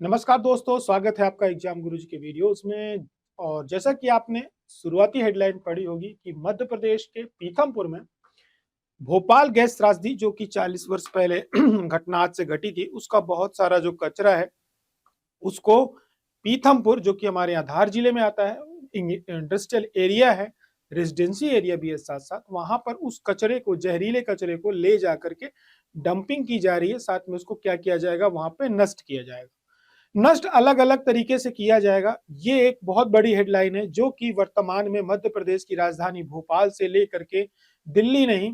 नमस्कार दोस्तों, स्वागत है आपका एग्जाम गुरुजी के वीडियोस में। और जैसा कि आपने शुरुआती हेडलाइन पढ़ी होगी कि मध्य प्रदेश के पीथमपुर में भोपाल गैस त्रासदी जो कि 40 वर्ष पहले घटना आज से घटी थी, उसका बहुत सारा जो कचरा है उसको पीथमपुर जो कि हमारे यहाँ धार जिले में आता है, इंडस्ट्रियल एरिया है, रेजिडेंसी एरिया भी है, साथ साथ वहां पर उस कचरे को, जहरीले कचरे को ले जा करके डंपिंग की जा रही है। साथ में उसको क्या किया जाएगा, वहां पे नष्ट किया जाएगा। नष्ट अलग अलग तरीके से किया जाएगा। ये एक बहुत बड़ी हेडलाइन है जो कि वर्तमान में मध्य प्रदेश की राजधानी भोपाल से लेकर के दिल्ली नहीं,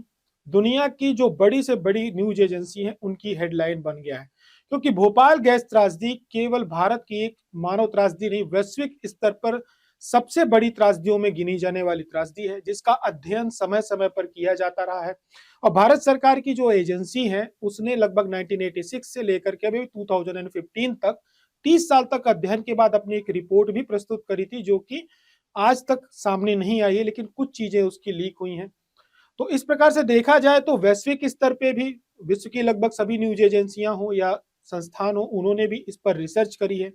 दुनिया की जो बड़ी से बड़ी न्यूज एजेंसी है उनकी हेडलाइन बन गया है। क्योंकि भोपाल गैस त्रासदी केवल भारत की एक मानव त्रासदी नहीं, वैश्विक स्तर पर सबसे बड़ी त्रासदियों में गिनी जाने वाली त्रासदी है, जिसका अध्ययन समय समय पर किया जाता रहा है। और भारत सरकार की जो एजेंसी है उसने लगभग 1986 से लेकर के अभी 2015 तक 30 साल तक अध्ययन के बाद अपनी एक रिपोर्ट भी प्रस्तुत करी थी, जो कि आज तक सामने नहीं आई है, लेकिन कुछ चीजें उसकी लीक हुई हैं। तो इस प्रकार से देखा जाए तो वैश्विक स्तर पे भी विश्व की लगभग सभी न्यूज एजेंसियां हो या संस्थान हो, उन्होंने भी इस पर रिसर्च करी है।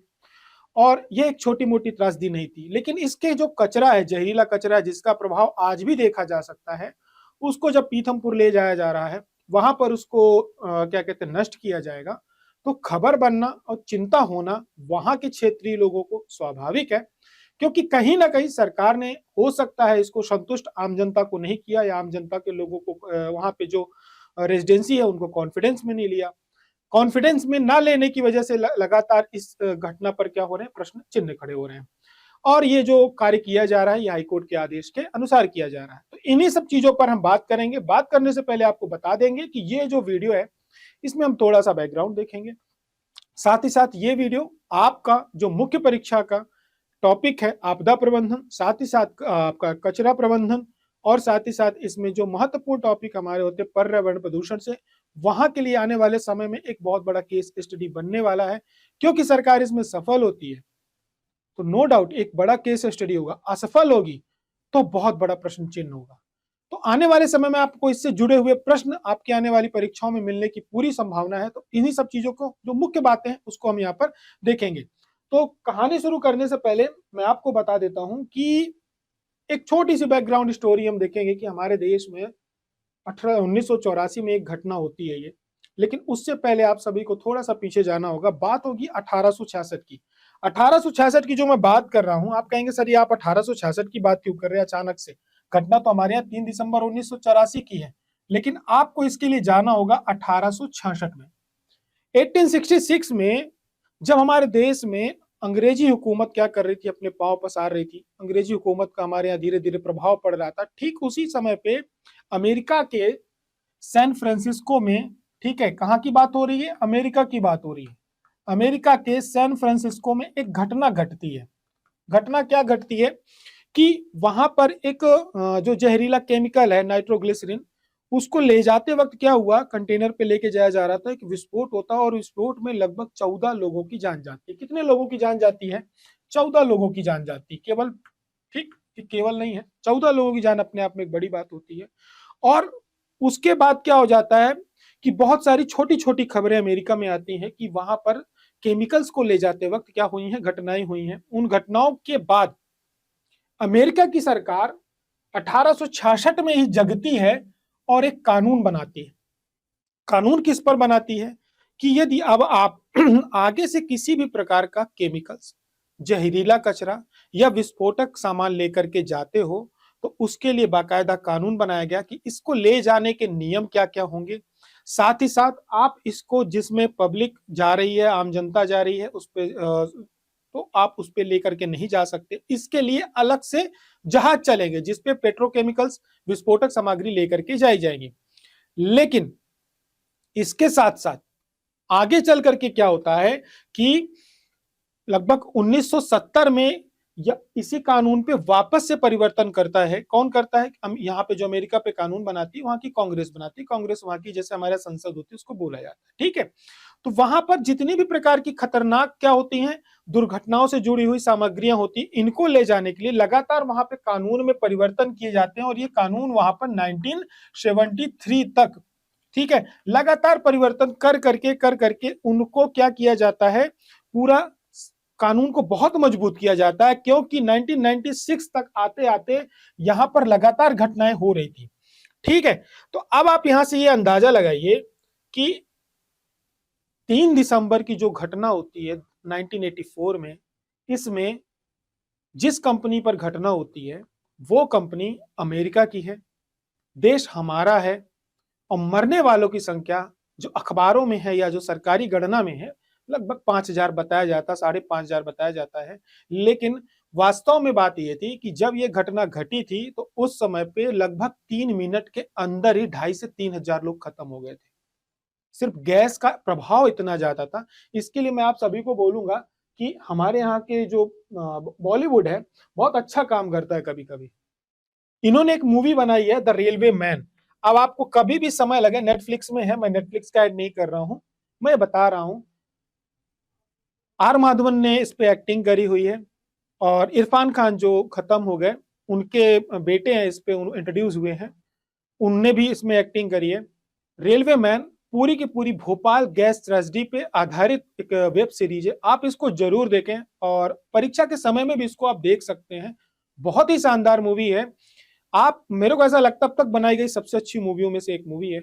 और ये एक छोटी मोटी त्रासदी नहीं थी, लेकिन इसके जो कचरा है, जहरीला कचरा है, जिसका प्रभाव आज भी देखा जा सकता है, उसको जब पीथमपुर ले जाया जा रहा है, वहां पर उसको क्या कहते हैं, नष्ट किया जाएगा, तो खबर बनना और चिंता होना वहां के क्षेत्रीय लोगों को स्वाभाविक है। क्योंकि कहीं ना कहीं सरकार ने, हो सकता है, इसको संतुष्ट आम जनता को नहीं किया, या आम जनता के लोगों को वहां पे जो रेजिडेंसी है उनको कॉन्फिडेंस में नहीं लिया। कॉन्फिडेंस में ना लेने की वजह से लगातार इस घटना पर क्या हो रहे हैं, प्रश्न चिन्ह खड़े हो रहे हैं। और ये जो कार्य किया जा रहा है, ये हाईकोर्ट के आदेश के अनुसार किया जा रहा है। तो इन्हीं सब चीजों पर हम बात करेंगे। बात करने से पहले आपको बता देंगे कि ये जो वीडियो है इसमें हम थोड़ा सा बैकग्राउंड देखेंगे। साथ ही साथ ये वीडियो आपका जो मुख्य परीक्षा का टॉपिक है, आपदा प्रबंधन, साथ ही साथ आपका कचरा प्रबंधन, और साथ ही साथ इसमें जो महत्वपूर्ण टॉपिक हमारे होते हैं पर्यावरण प्रदूषण से, वहां के लिए आने वाले समय में एक बहुत बड़ा केस स्टडी बनने वाला है। क्योंकि सरकार इसमें सफल होती है तो नो डाउट एक बड़ा केस स्टडी होगा, असफल होगी तो बहुत बड़ा प्रश्न चिन्ह होगा। तो आने वाले समय में आपको इससे जुड़े हुए प्रश्न आपके आने वाली परीक्षाओं में मिलने की पूरी संभावना है। तो इन्हीं सब चीजों को, जो मुख्य बातें हैं, उसको हम यहाँ पर देखेंगे। तो कहानी शुरू करने से पहले मैं आपको बता देता हूं कि एक छोटी सी बैकग्राउंड स्टोरी हम देखेंगे कि हमारे देश में 1984 में एक घटना होती है ये। लेकिन उससे पहले आप सभी को थोड़ा सा पीछे जाना होगा। बात होगी 1866 की। 1866 की जो मैं बात कर रहा हूं, आप कहेंगे सर ये आप 1866 की बात क्यों कर रहे हैं अचानक से? घटना तो हमारे यहाँ 3 दिसंबर 1984 की है। लेकिन आपको इसके लिए जाना होगा 1866 में। 1866 में जब हमारे देश में अंग्रेजी हुकूमत क्या कर रही थी, अपने पांव पसार रही थी, अंग्रेजी हुकूमत का हमारे यहाँ धीरे धीरे प्रभाव पड़ रहा था, ठीक उसी समय पे अमेरिका के सैन फ्रांसिस्को में, ठीक है, कहाँ की बात हो रही है, अमेरिका की बात हो रही है, अमेरिका के सैन फ्रांसिस्को में एक घटना घटती है। घटना क्या घटती है कि वहां पर एक जो जहरीला केमिकल है नाइट्रोग्लिसरीन, उसको ले जाते वक्त क्या हुआ, कंटेनर पे लेके जाया जा रहा था, एक विस्फोट होता है और विस्फोट में लगभग 14 लोगों की जान जाती है। कितने लोगों की जान जाती है? 14 लोगों की जान जाती है। केवल, ठीक, केवल नहीं है, 14 लोगों की जान अपने आप में एक बड़ी बात होती है। और उसके बाद क्या हो जाता है कि बहुत सारी छोटी छोटी खबरें अमेरिका में आती हैं कि वहां पर केमिकल्स को ले जाते वक्त क्या हुई हैं, घटनाएं हुई हैं। उन घटनाओं के बाद अमेरिका की सरकार 1866 में ही जगती है और एक कानून बनाती है। कानून किस पर बनाती है कि यदि अब आप आगे से किसी भी प्रकार का केमिकल्स, जहरीला कचरा या विस्फोटक सामान लेकर के जाते हो, तो उसके लिए बाकायदा कानून बनाया गया कि इसको ले जाने के नियम क्या क्या होंगे। साथ ही साथ आप इसको, जिसमें पब्लिक जा रही है, आम जनता जा रही है, उस पे तो आप उस पे लेकर के नहीं जा सकते। इसके लिए अलग से जहाज चलेंगे जिसपे पेट्रोकेमिकल्स, विस्फोटक सामग्री लेकर के जाई जाएंगी। लेकिन इसके साथ साथ आगे चल करके क्या होता है कि लगभग 1970 में या इसी कानून पे वापस से परिवर्तन करता है। कौन करता है? यहाँ पे जो अमेरिका पे कानून बनाती है वहां की कांग्रेस बनाती है। कांग्रेस वहां की, जैसे हमारे संसद होती है, उसको बोला जाता है, ठीक है। तो वहां पर जितनी भी प्रकार की खतरनाक क्या होती हैं, दुर्घटनाओं से जुड़ी हुई सामग्रियां होती, इनको ले जाने के लिए लगातार वहां पे कानून में परिवर्तन किए जाते हैं। और ये कानून वहां पर 1973 तक, ठीक है, लगातार परिवर्तन कर करके उनको क्या किया जाता है, पूरा कानून को बहुत मजबूत किया जाता है, क्योंकि 1996 तक आते आते यहां पर लगातार घटनाएं हो रही थी। ठीक है, तो अब आप यहां से ये अंदाजा लगाइए कि 3 दिसंबर की जो घटना होती है 1984 में, इसमें जिस कंपनी पर घटना होती है वो कंपनी अमेरिका की है, देश हमारा है, और मरने वालों की संख्या जो अखबारों में है या जो सरकारी गणना में है लगभग 5,000 बताया जाता, 5,500 बताया जाता है। लेकिन वास्तव में बात यह थी कि जब यह घटना घटी थी तो उस समय पे लगभग 3 मिनट के अंदर ही 2,500 से 3,000 लोग खत्म हो गए थे। सिर्फ गैस का प्रभाव इतना ज्यादा था। इसके लिए मैं आप सभी को बोलूंगा कि हमारे यहाँ के जो बॉलीवुड है बहुत अच्छा काम करता है। कभी कभी इन्होंने एक मूवी बनाई है द रेलवे मैन। अब आपको कभी भी समय लगे, नेटफ्लिक्स में है, मैं नेटफ्लिक्स का ऐड नहीं कर रहा हूं, मैं बता रहा हूं। आर माधवन ने इस पे एक्टिंग करी हुई है, और इरफान खान जो खत्म हो गए उनके बेटे हैं इस पे इंट्रोड्यूस हुए हैं, उनने भी इसमें एक्टिंग करी है। रेलवे मैन पूरी की पूरी भोपाल गैस ट्रेजेडी पे आधारित एक वेब सीरीज है, आप इसको जरूर देखें और परीक्षा के समय में भी इसको आप देख सकते हैं। बहुत ही शानदार मूवी है। आप, मेरे को ऐसा लगता है अब तक बनाई गई सबसे अच्छी मूवियों में से एक मूवी है।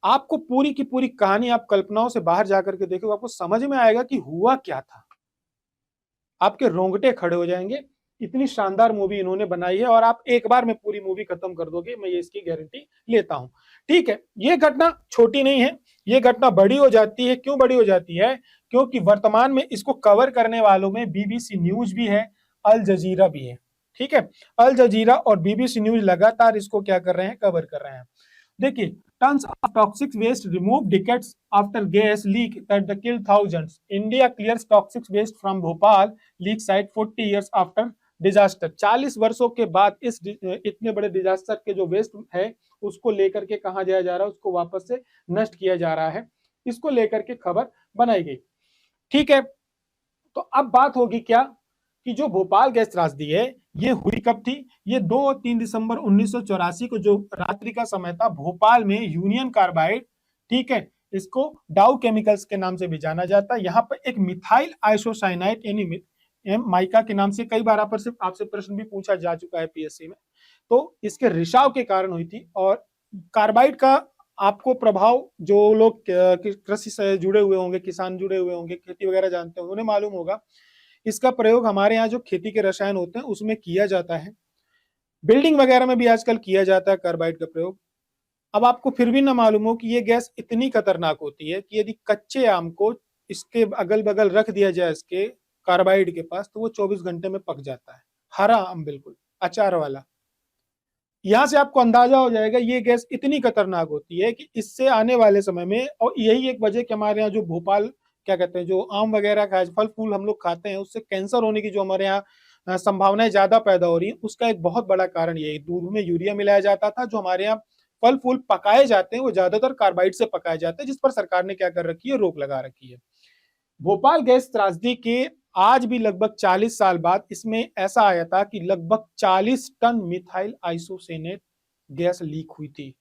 आपको पूरी की पूरी कहानी आप कल्पनाओं से बाहर जाकर के देखोगे, आपको समझ में आएगा कि हुआ क्या था, आपके रोंगटे खड़े हो जाएंगे। इतनी शानदार मूवी इन्होंने बनाई है और आप एक बार में पूरी मूवी खत्म कर दोगे, मैं ये इसकी गारंटी लेता हूं। ठीक है, ये घटना छोटी नहीं है, ये घटना बड़ी हो जाती है। क्यों बड़ी हो जाती है? क्योंकि वर्तमान में इसको कवर करने वालों में बीबीसी न्यूज भी है, अल जजीरा भी है। ठीक है, अल जजीरा और बीबीसी न्यूज लगातार इसको क्या कर रहे हैं, कवर कर रहे हैं। देखिए, tons of toxic waste removed decades after gas leak that killed thousands. India clears toxic waste from Bhopal leak site 40 years after disaster. 40 वर्षों के बाद इस इतने बड़े डिजास्टर के जो वेस्ट है उसको लेकर के कहा जाया जा रहा है, उसको वापस से नष्ट किया जा रहा है। इसको लेकर के खबर बनाई गई। ठीक है, तो अब बात होगी क्या कि जो भोपाल गैस त्रासदी है ये हुई कब थी? ये 2 और 3 दिसंबर 1984 को जो रात्रि का समय था, भोपाल में यूनियन कार्बाइड, ठीक है, इसको डाउ केमिकल्स के नाम से भी जाना जाता है। यहाँ पर एक मिथाइल आइसोसाइनाइड यानी माइका के नाम से कई बार आपसे प्रश्न भी पूछा जा चुका है पीएससी में, तो इसके रिसाव के कारण हुई थी। और कार्बाइड का आपको प्रभाव, जो लोग कृषि से जुड़े हुए होंगे, किसान जुड़े हुए होंगे, खेती वगैरह जानते होंगे, उन्हें मालूम होगा इसका प्रयोग हमारे यहाँ जो खेती के रसायन होते हैं उसमें किया जाता है, बिल्डिंग वगैरह में भी आजकल किया जाता है कार्बाइड का प्रयोग। अब आपको फिर भी ना मालूम हो कि ये गैस इतनी खतरनाक होती है कि यदि कच्चे आम को इसके अगल बगल रख दिया जाए इसके कार्बाइड के पास, तो वो 24 घंटे में पक जाता है, हरा आम बिल्कुल अचार वाला। यहां से आपको अंदाजा हो जाएगा ये गैस इतनी खतरनाक होती है कि इससे आने वाले समय में, और यही एक वजह कि हमारे यहाँ जो भोपाल क्या कहते हैं, जो आम वगैरह खाए, फल फूल हम लोग खाते हैं, उससे कैंसर होने की जो हमारे यहाँ संभावनाएं ज्यादा पैदा हो रही है, उसका एक बहुत बड़ा कारण ये है। दूध में यूरिया मिलाया जाता था, जो हमारे यहाँ फल फूल पकाए जाते हैं वो ज्यादातर कार्बाइड से पकाए जाते हैं, जिस पर सरकार ने क्या कर रखी है, रोक लगा रखी है। भोपाल गैस त्रासदी के आज भी लगभग 40 साल बाद इसमें ऐसा आया था कि लगभग 40 टन मिथाइल आइसोसेनेट गैस लीक हुई थी।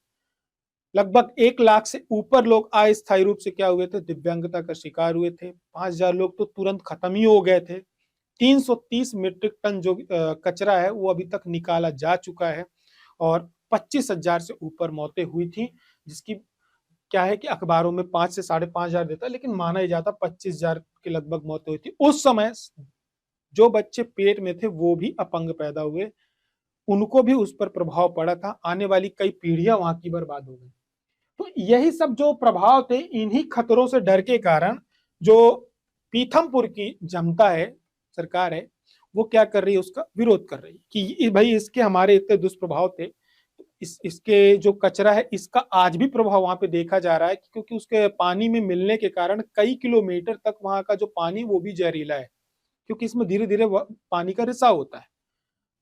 लगभग 1 लाख से ऊपर लोग अस्थायी रूप से क्या हुए थे, दिव्यांगता का शिकार हुए थे। 5,000 लोग तो तुरंत खत्म ही हो गए थे। 330 मीट्रिक टन जो कचरा है वो अभी तक निकाला जा चुका है, और 25,000 से ऊपर मौतें हुई थी, जिसकी क्या है कि अखबारों में 5 से 5,500 देता है, लेकिन माना ही जाता 25,000 के लगभग मौतें हुई थी। उस समय जो बच्चे पेट में थे वो भी अपंग पैदा हुए, उनको भी उस पर प्रभाव पड़ा था। आने वाली कई पीढ़ियां वहां की बर्बाद हो गई। तो यही सब जो प्रभाव थे, इन्हीं खतरों से डर के कारण जो पीथमपुर की जनता है, सरकार है, वो क्या कर रही है, उसका विरोध कर रही है कि भाई इसके हमारे इतने दुष्प्रभाव थे। इसके जो कचरा है इसका आज भी प्रभाव वहां पे देखा जा रहा है, क्योंकि उसके पानी में मिलने के कारण कई किलोमीटर तक वहां का जो पानी वो भी जहरीला है, क्योंकि इसमें धीरे धीरे पानी का रिसाव होता है।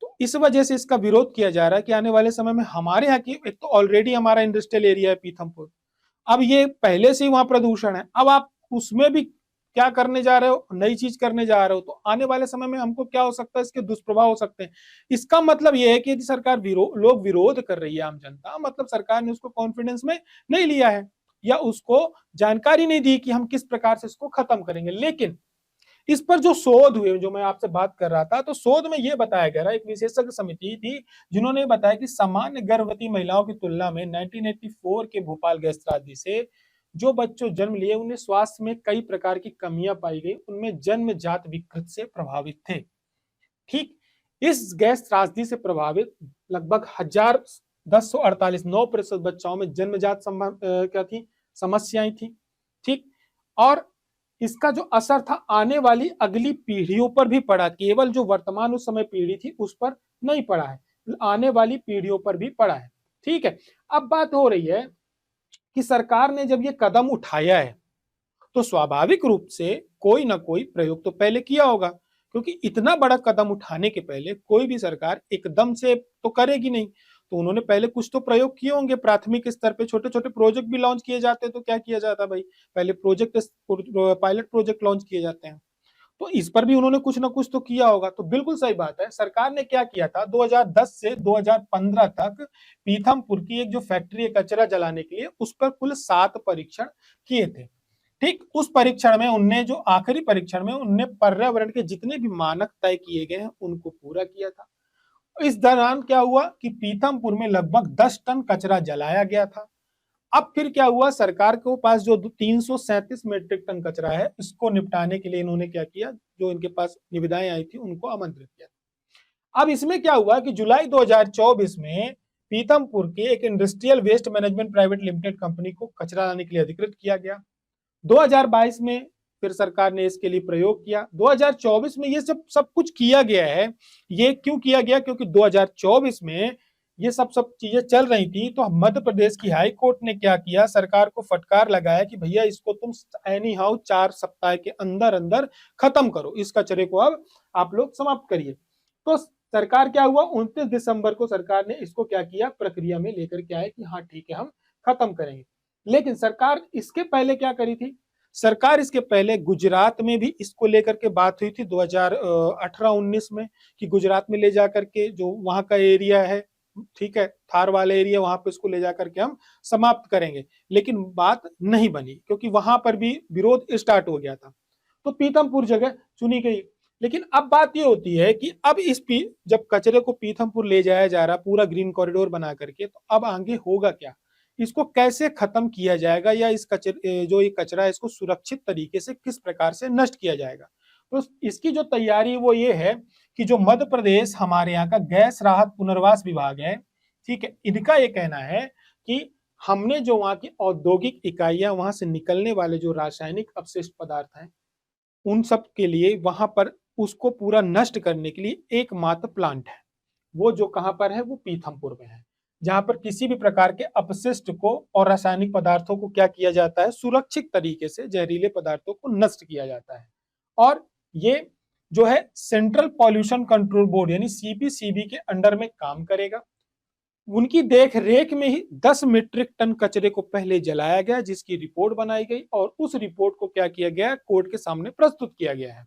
तो इस वजह से इसका विरोध किया जा रहा है कि आने वाले समय में हमारे यहाँ की, एक तो ऑलरेडी हमारा इंडस्ट्रियल एरिया है पीथमपुर, अब ये पहले से ही वहां प्रदूषण है, अब आप उसमें भी क्या करने जा रहे हो, नई चीज करने जा रहे हो, तो आने वाले समय में हमको क्या हो सकता है, इसके दुष्प्रभाव हो सकते हैं। इसका मतलब यह है कि यदि सरकार लोग विरोध कर रही है, आम जनता, मतलब सरकार ने उसको कॉन्फिडेंस में नहीं लिया है। या उसको जानकारी नहीं दी कि हम किस प्रकार से इसको खत्म करेंगे। लेकिन इस पर जो शोध हुए, जो मैं आपसे बात कर रहा था, तो शोध में यह बताया गया, एक विशेषज्ञ समिति थी जिन्होंने बताया कि सामान्य गर्भवती महिलाओं की तुलना में 1984 के भोपाल गैस त्रासदी से जो बच्चों जन्म लिए उन्हें स्वास्थ्य में कई प्रकार की कमियां पाई गई, उनमें जन्मजात विकृत से प्रभावित थे। ठीक, इस गैस त्रासदी से प्रभावित लगभग 1048 9% बच्चाओं में जन्मजात क्या थी, समस्याएं थी। ठीक, और इसका जो असर था आने वाली अगली पीढ़ियों पर भी पड़ा, केवल जो वर्तमान उस समय पीढ़ी थी उस पर नहीं पड़ा है, आने वाली पीढ़ियों पर भी पड़ा है। ठीक है, अब बात हो रही है कि सरकार ने जब ये कदम उठाया है तो स्वाभाविक रूप से कोई ना कोई प्रयोग तो पहले किया होगा, क्योंकि इतना बड़ा कदम उठाने के पहले कोई भी सरकार एकदम से तो करेगी नहीं। तो उन्होंने पहले कुछ तो प्रयोग किए होंगे, प्राथमिक स्तर पे छोटे छोटे प्रोजेक्ट भी लॉन्च किए जाते हैं। तो क्या किया जाता है भाई, पहले पायलट प्रोजेक्ट लॉन्च किए जाते हैं। तो इस पर भी उन्होंने कुछ ना कुछ तो किया होगा। तो बिल्कुल सही बात है, सरकार ने क्या किया था, 2010 से 2015 तक पीथमपुर की एक जो फैक्ट्री है कचरा जलाने के लिए, उस पर कुल 7 परीक्षण किए थे। ठीक, उस परीक्षण में उनने जो आखिरी परीक्षण में उनने पर्यावरण के जितने भी मानक तय किए गए हैं उनको पूरा किया था। इस दौरान क्या हुआ कि पीथमपुर में लगभग 10 टन कचरा जलाया गया था। अब फिर क्या हुआ, सरकार के पास जो 337 मीट्रिक टन कचरा है, इसको निपटाने के लिए इन्होंने क्या किया, जो इनके पास निविदाएं आई थी उनको आमंत्रित किया। अब इसमें क्या हुआ कि जुलाई 2024 में पीथमपुर के एक industrial waste management private limited company को कचरा लाने के लिए अधिकृत किया गया। 2022 में फिर सरकार ने इसके लिए प्रयोग किया। 2024 में ये सब कुछ किया गया है। ये क्यों किया गया, क्योंकि 2024 में ये सब चीजें चल रही थी, तो मध्य प्रदेश की हाई कोर्ट ने क्या किया, सरकार को फटकार लगाया कि भैया इसको तुम एनी हाउ 4 सप्ताह के अंदर अंदर खत्म करो, इस कचरे को अब आप लोग समाप्त करिए। तो सरकार क्या हुआ, 29 दिसंबर को सरकार ने इसको क्या किया, प्रक्रिया में लेकर के आए कि हाँ ठीक है हम खत्म करेंगे। लेकिन सरकार इसके पहले क्या करी थी, सरकार इसके पहले गुजरात में भी इसको लेकर के बात हुई थी 2018-19 में, कि गुजरात में ले जाकर के जो वहां का एरिया है, ठीक है, थार वाला एरिया, वहां पे इसको ले जाकर के हम समाप्त करेंगे। लेकिन बात नहीं बनी, क्योंकि वहां पर भी विरोध स्टार्ट हो गया था। तो पीथमपुर जगह चुनी गई। लेकिन अब बात ये होती है कि अब जब कचरे को पीथमपुर ले जाया जा रहा, पूरा ग्रीन कॉरिडोर बना करके, तो अब आगे होगा क्या, इसको कैसे खत्म किया जाएगा, या इस कचरे जो ये कचरा है इसको सुरक्षित तरीके से किस प्रकार से नष्ट किया जाएगा। तो इसकी जो तैयारी वो ये है कि जो मध्य प्रदेश हमारे यहाँ का गैस राहत पुनर्वास विभाग है, ठीक है, इनका ये कहना है कि हमने जो वहाँ की औद्योगिक इकाइयां, वहां से निकलने वाले जो रासायनिक अपशिष्ट पदार्थ हैं, उन सब के लिए वहां पर उसको पूरा नष्ट करने के लिए एकमात्र प्लांट है। वो जो कहां पर है, वो पीथमपुर में है, जहां पर किसी भी प्रकार के अपशिष्ट को और रासायनिक पदार्थों को क्या किया जाता है, सुरक्षित तरीके से जहरीले पदार्थों को नष्ट किया जाता है। और ये जो है सेंट्रल पॉल्यूशन कंट्रोल बोर्ड यानी सीपीसीबी के अंडर में काम करेगा। उनकी देख रेख में ही 10 मीट्रिक टन कचरे को पहले जलाया गया, जिसकी रिपोर्ट बनाई गई और उस रिपोर्ट को क्या किया गया, कोर्ट के सामने प्रस्तुत किया गया है।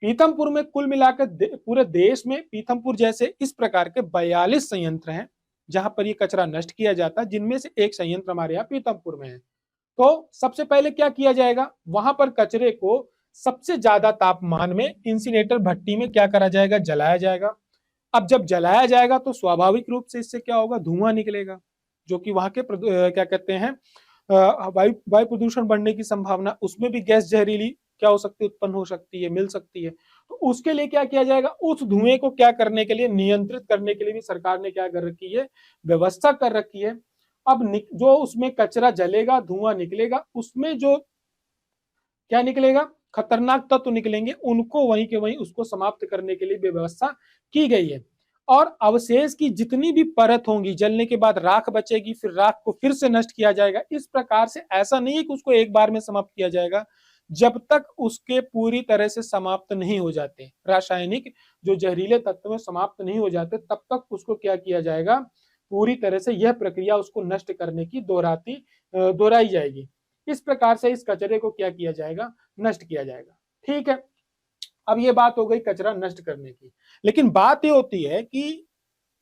पीथमपुर में कुल मिलाकर पूरे देश में पीथमपुर जैसे इस प्रकार के 42 संयंत्र हैं जहां पर ये कचरा नष्ट किया जाता है, जिनमें से एक संयंत्र हमारे यहाँ पीथमपुर में है। तो सबसे पहले क्या किया जाएगा, वहां पर कचरे को सबसे ज्यादा तापमान में इंसिनेटर भट्टी में क्या करा जाएगा, जलाया जाएगा। अब जब जलाया जाएगा तो स्वाभाविक रूप से इससे क्या होगा, धुआं निकलेगा, जो कि वहां के क्या कहते हैं, वायु प्रदूषण बढ़ने की संभावना, उसमें भी गैस जहरीली क्या हो सकती है, उत्पन्न हो सकती है, मिल सकती है। तो उसके लिए क्या किया जाएगा, उस धुएं को क्या करने के लिए, नियंत्रित करने के लिए भी सरकार ने क्या कर रखी है, व्यवस्था कर रखी है। अब जो उसमें कचरा जलेगा, धुआं निकलेगा, उसमें जो क्या निकलेगा, खतरनाक तत्व निकलेंगे, उनको वहीं के वहीं उसको समाप्त करने के लिए व्यवस्था की गई है। और अवशेष की जितनी भी परत होंगी, जलने के बाद राख बचेगी, फिर राख को फिर से नष्ट किया जाएगा। इस प्रकार से ऐसा नहीं है कि उसको एक बार में समाप्त किया जाएगा, जब तक उसके पूरी तरह से समाप्त नहीं हो जाते, रासायनिक जो जहरीले तत्व समाप्त नहीं हो जाते, तब तक उसको क्या किया जाएगा, पूरी तरह से यह प्रक्रिया उसको नष्ट करने की दोहराई जाएगी। इस प्रकार से इस कचरे को क्या किया जाएगा, नष्ट किया जाएगा। ठीक है, अब ये बात हो गई कचरा नष्ट करने की। लेकिन बात ये होती है कि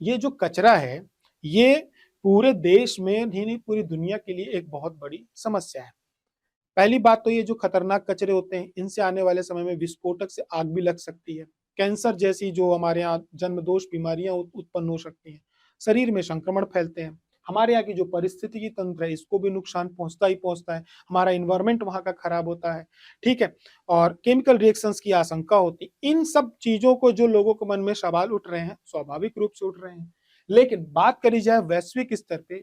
ये जो कचरा है, ये पूरे देश में ही नहीं पूरी दुनिया के लिए एक बहुत बड़ी समस्या है। पहली बात तो ये जो खतरनाक कचरे होते हैं, इनसे आने वाले समय में विस्फोटक से आग भी लग सकती है। कैंसर जैसी जो हमारे यहाँ जन्मदोष बीमारियां उत्पन्न हो सकती हैं, शरीर में संक्रमण फैलते हैं। हमारे यहाँ की जो पारिस्थितिकी तंत्र है, इसको भी नुकसान पहुंचता ही पहुंचता है। हमारा इन्वायरमेंट वहां का खराब होता है, ठीक है, और केमिकल रिएक्शंस की आशंका होती है। इन सब चीजों को जो लोगों के मन में सवाल उठ रहे हैं, स्वाभाविक रूप से उठ रहे हैं। लेकिन बात करी जाए वैश्विक स्तर पे,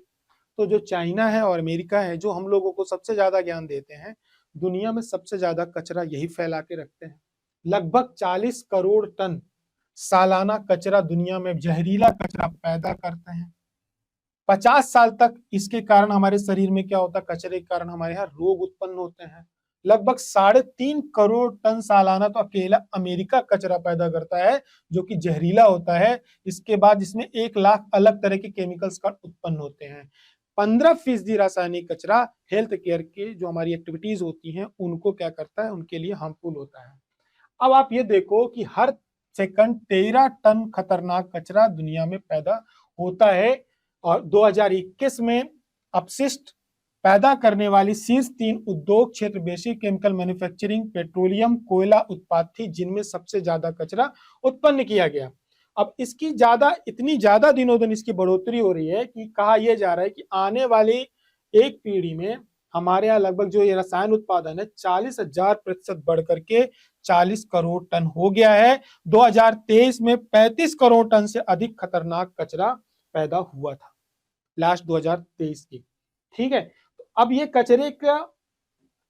तो जो चाइना है और अमेरिका है, जो हम लोगों को सबसे ज्यादा ज्ञान देते हैं, दुनिया में सबसे ज्यादा कचरा यही फैला के रखते हैं। लगभग 40 करोड़ टन सालाना कचरा दुनिया में जहरीला कचरा पैदा करते हैं। 50 साल तक इसके कारण हमारे शरीर में क्या होता है, कचरे के कारण हमारे यहाँ रोग उत्पन्न होते हैं। लगभग 3.5 करोड़ टन सालाना तो अकेला अमेरिका कचरा पैदा करता है, जो कि जहरीला होता है। इसके बाद इसमें 1 लाख अलग तरह के केमिकल्स का उत्पन्न होते हैं। 15% रासायनिक कचरा हेल्थ केयर के जो हमारी एक्टिविटीज होती हैं उनको क्या करता है, उनके लिए हार्मफुल होता है। अब आप ये देखो कि हर सेकंड 13 टन खतरनाक कचरा दुनिया में पैदा होता है, और 2021 में अपशिष्ट पैदा करने वाली शीर्ष 3 उद्योग क्षेत्र बेसिक केमिकल मैन्युफैक्चरिंग, पेट्रोलियम, कोयला उत्पाद थी, जिनमें सबसे ज्यादा कचरा उत्पन्न किया गया। अब इसकी इतनी ज्यादा दिनों दिन इसकी बढ़ोतरी हो रही है कि कहा यह जा रहा है कि आने वाली एक पीढ़ी में हमारे यहाँ लगभग जो ये रसायन उत्पादन है 40,000% बढ़ करके 40 करोड़ टन हो गया है। 2023 में 35 करोड़ टन से अधिक खतरनाक कचरा पैदा हुआ था, लास्ट 2023 की, ठीक है। तो अब ये कचरे का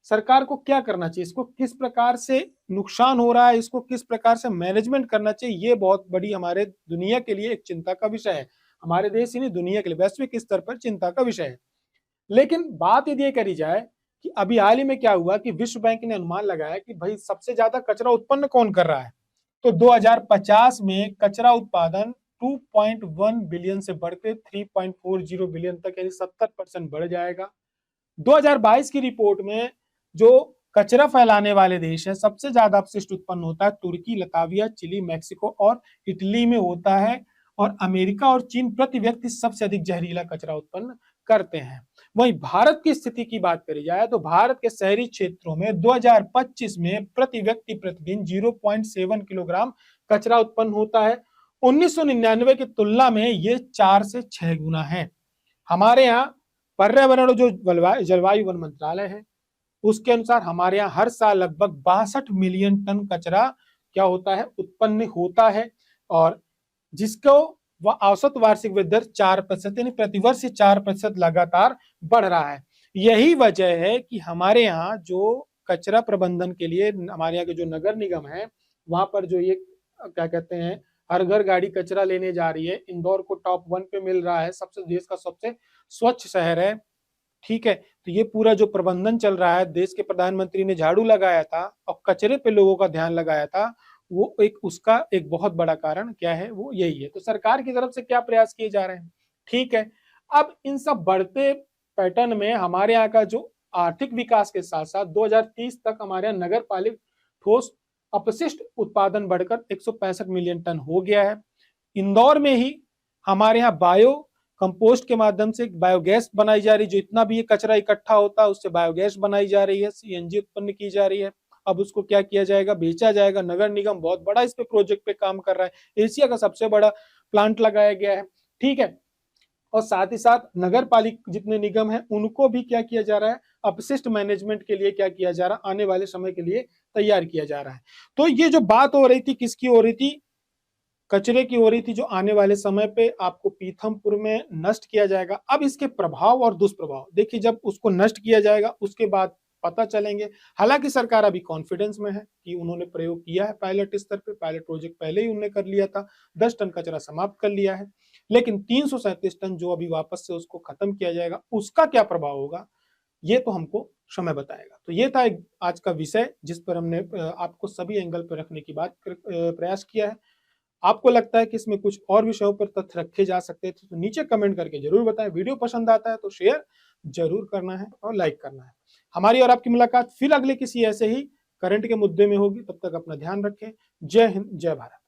सरकार को क्या करना चाहिए, इसको किस प्रकार से नुकसान हो रहा है, इसको किस प्रकार से मैनेजमेंट करना चाहिए, ये बहुत बड़ी हमारे दुनिया के लिए एक चिंता का विषय है। हमारे देश ही नहीं, दुनिया के लिए वैश्विक स्तर पर चिंता का विषय है। लेकिन बात यदि करी जाए कि अभी हाल ही में क्या हुआ कि विश्व बैंक ने अनुमान लगाया कि भाई सबसे ज्यादा कचरा उत्पन्न कौन कर रहा है, तो 2050 में कचरा उत्पादन 2.1 बिलियन से बढ़कर 3.40 बिलियन तक, यानी 70% बढ़ जाएगा। 2022 की रिपोर्ट में जो कचरा फैलाने वाले देश है, सबसे ज्यादा अपशिष्ट उत्पन्न होता है तुर्की, लताविया, चिली, मैक्सिको और इटली में होता है, और अमेरिका और चीन प्रति व्यक्ति सबसे अधिक जहरीला कचरा उत्पन्न करते हैं। वहीं भारत की स्थिति की बात करी जाए तो भारत के शहरी क्षेत्रों में 2025 में प्रति व्यक्ति प्रतिदिन 0.7 किलोग्राम कचरा उत्पन्न होता है। 1999 की तुलना में ये 4 से 6 गुना है। हमारे यहाँ पर्यावरण जो जलवायु वन मंत्रालय है, उसके अनुसार हमारे यहाँ हर साल लगभग 62 मिलियन टन कचरा क्या होता है, उत्पन्न होता है, और जिसको वह औसत वार्षिक वृद्धि दर 4%, यानी प्रतिवर्ष 4% लगातार बढ़ रहा है। यही वजह है कि हमारे यहाँ जो कचरा प्रबंधन के लिए हमारे यहाँ के जो नगर निगम है, वहां पर जो ये क्या कहते हैं, हर घर गाड़ी कचरा लेने जा रही है। इंदौर को टॉप 1 पे मिल रहा है, सबसे देश का सबसे स्वच्छ शहर है, ठीक है। तो ये पूरा जो प्रबंधन चल रहा है, देश के प्रधानमंत्री ने झाड़ू लगाया था और कचरे पे लोगों का ध्यान लगाया था, वो उसका एक बहुत बड़ा कारण क्या है, वो यही है। तो सरकार की तरफ से क्या प्रयास किए जा रहे हैं, ठीक है। अब इन सब बढ़ते पैटर्न में हमारे यहाँ का जो आर्थिक विकास के साथ साथ 2030 तक हमारे यहाँ नगर पालिक ठोस अपशिष्ट उत्पादन बढ़कर 165 मिलियन टन हो गया है। इंदौर में ही हमारे यहाँ बायो कंपोस्ट के माध्यम से बायोगैस बनाई जा रही है, जो इतना भी ये कचरा इकट्ठा होता है उससे बायोगैस बनाई जा रही है, सीएनजी उत्पन्न की जा रही है। अब उसको क्या किया जाएगा, बेचा जाएगा। नगर निगम बहुत बड़ा इस पे प्रोजेक्ट पे काम कर रहा है, एशिया का सबसे बड़ा प्लांट लगाया गया है, ठीक है। और साथ ही साथ नगर पालिका जितने निगम है उनको भी क्या किया जा रहा है, अपशिष्ट मैनेजमेंट के लिए क्या किया जा रहा है, आने वाले समय के लिए तैयार किया जा रहा है। तो ये जो बात हो रही थी, किसकी हो रही थी, कचरे की हो रही थी, जो आने वाले समय पे आपको पीथमपुर में नष्ट किया जाएगा। अब इसके प्रभाव और दुष्प्रभाव देखिए, जब उसको नष्ट किया जाएगा उसके बाद पता चलेंगे। हालांकि सरकार अभी कॉन्फिडेंस में है कि उन्होंने प्रयोग किया है, पायलट स्तर पे पायलट प्रोजेक्ट पहले ही उन्होंने कर लिया था, 10 टन कचरा समाप्त कर लिया है। लेकिन 337 टन जो अभी वापस से उसको खत्म किया जाएगा, उसका क्या प्रभाव होगा, ये तो हमको समय बताएगा। तो ये था एक आज का विषय, जिस पर हमने आपको सभी एंगल पर रखने की बात प्रयास किया है। आपको लगता है कि इसमें कुछ और विषयों पर तथ्य रखे जा सकते थे तो नीचे कमेंट करके जरूर बताएं। वीडियो पसंद आता है तो शेयर जरूर करना है और लाइक करना है। हमारी और आपकी मुलाकात फिर अगले किसी ऐसे ही करंट के मुद्दे में होगी। तब तक अपना ध्यान रखें। जय हिंद, जय भारत।